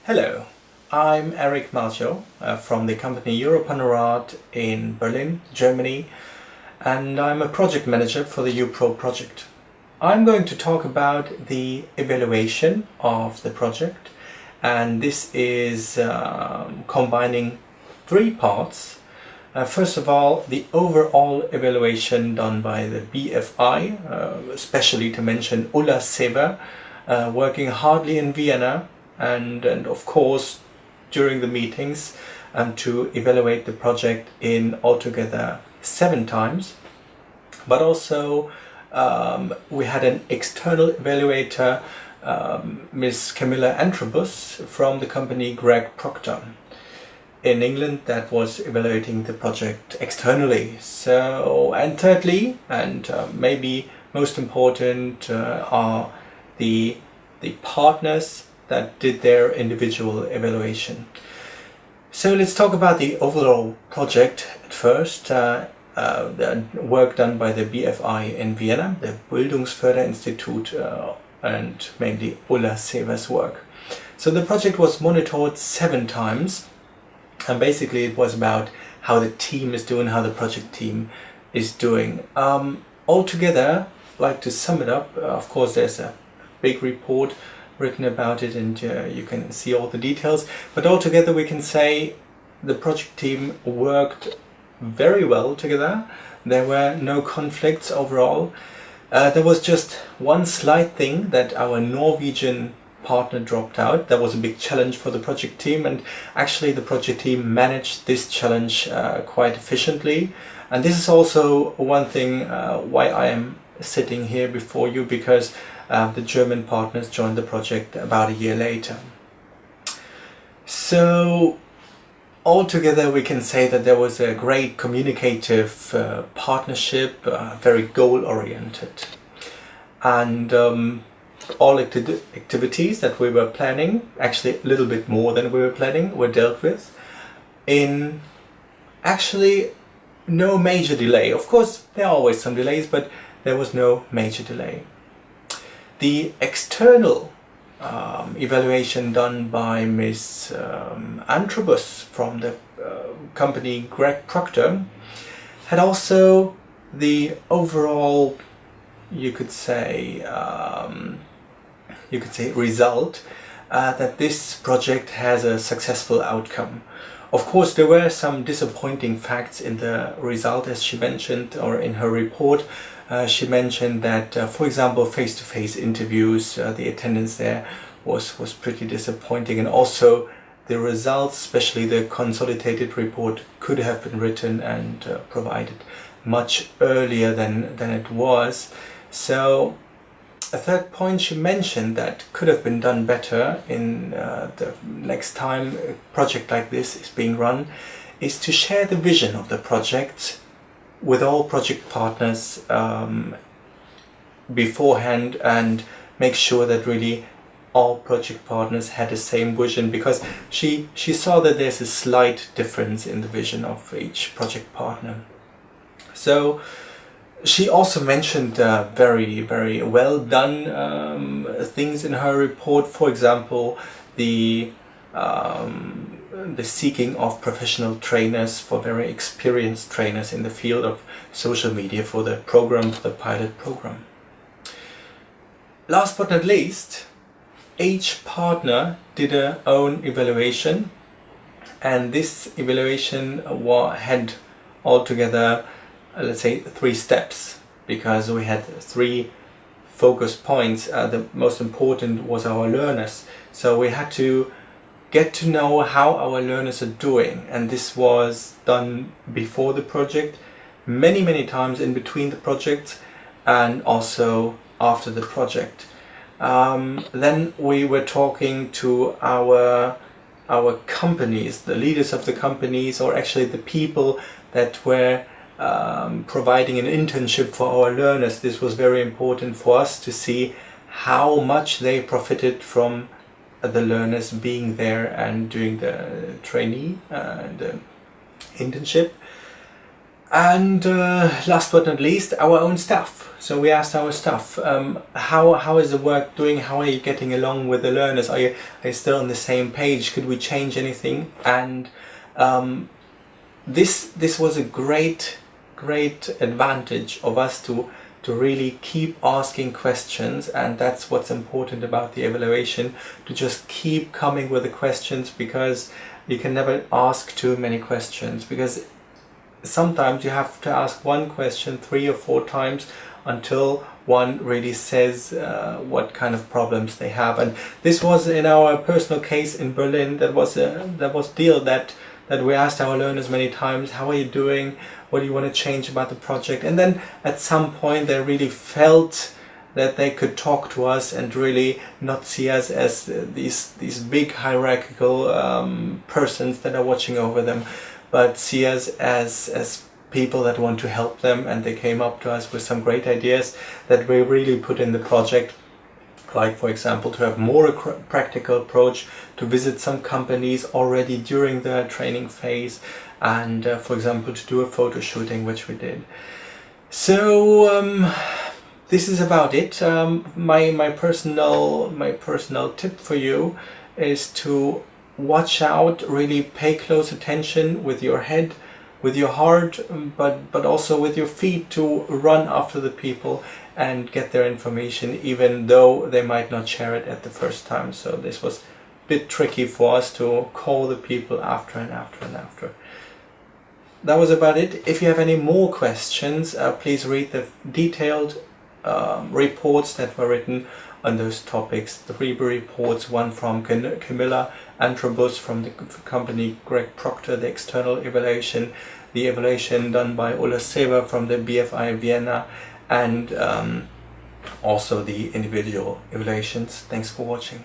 Hello, I'm Erik Malchow from the company Europanorad in Berlin, Germany, and I'm a project manager for the UPro project. I'm going to talk about the evaluation of the project, and this is combining three parts. First of all, the overall evaluation done by the BFI, especially to mention Ulla Sever, working hardly in Vienna, and of course during the meetings to evaluate the project in altogether 7 times. But also we had an external evaluator, Miss Camilla Antrobus from the company Greig Proctor in England, that was evaluating the project externally. So, and thirdly, and maybe most important, are the partners that did their individual evaluation. So let's talk about the overall project at first. The work done by the BFI in Vienna, the Bildungsförderinstitut, and mainly Ulla Sever's work. So the project was monitored 7 times, and basically it was about how the team is doing, how the project team is doing. Altogether, I'd like to sum it up. Of course, there's a big report written about it, and you can see all the details, but altogether we can say the project team worked very well together. There were no conflicts overall. There was just one slight thing, that our Norwegian partner dropped out. That was a big challenge for the project team, and actually the project team managed this challenge quite efficiently. And this is also one thing why I am sitting here before you, because the German partners joined the project about a year later. So altogether we can say that there was a great communicative partnership, very goal-oriented, and all activities that we were planning, actually a little bit more than we were planning, were dealt with in actually no major delay. Of course there are always some delays, but there was no major delay. The external evaluation done by Miss Antrobus from the company Greig Proctor had also the overall, you could say result that this project has a successful outcome. Of course, there were some disappointing facts in the result, as she mentioned, or in her report. She mentioned that, for example, face-to-face interviews, the attendance there was pretty disappointing, and also the results, especially the consolidated report, could have been written and provided much earlier than it was. So a third point she mentioned that could have been done better in the next time a project like this is being run, is to share the vision of the project with all project partners beforehand, and make sure that really all project partners had the same vision, because she saw that there's a slight difference in the vision of each project partner. So she also mentioned very, very well done things in her report. For example, the seeking of professional trainers, for very experienced trainers in the field of social media for the program, for the pilot program. Last but not least, each partner did their own evaluation, and this evaluation had altogether, let's say, 3 steps, because we had 3 focus points. The most important was our learners, so we had to get to know how our learners are doing, and this was done before the project, many times in between the projects, and also after the project. Then we were talking to our companies, the leaders of the companies, or actually the people that were providing an internship for our learners. This was very important for us to see how much they profited from the learners being there and doing the trainee, the internship. And last but not least, our own staff. So we asked our staff, how is the work doing? How are you getting along with the learners? Are you still on the same page? Could we change anything? And this was a great advantage of us to really keep asking questions, and that's what's important about the evaluation, to just keep coming with the questions, because you can never ask too many questions, because sometimes you have to ask one question 3 or 4 times until one really says what kind of problems they have. And this was in our personal case in Berlin. That was deal that we asked our learners many times, how are you doing? What do you want to change about the project? And then at some point they really felt that they could talk to us and really not see us as these big hierarchical persons that are watching over them, but see us as people that want to help them. And they came up to us with some great ideas that we really put in the project. Like, for example, to have more practical approach, to visit some companies already during the training phase, and for example, to do a photo shooting, which we did. So this is about it. My personal tip for you is to watch out, really pay close attention with your head, with your heart, but also with your feet, to run after the people and get their information, even though they might not share it at the first time. So this was a bit tricky for us to call the people after and after and after. That was about it. If you have any more questions, please read the detailed reports that were written on those topics. 3 reports, one from Camilla Antrobus from the company Greig Proctor, the external evaluation, the evaluation done by Ulla Sever from the BFI Vienna, and also the individual evaluations. Thanks for watching.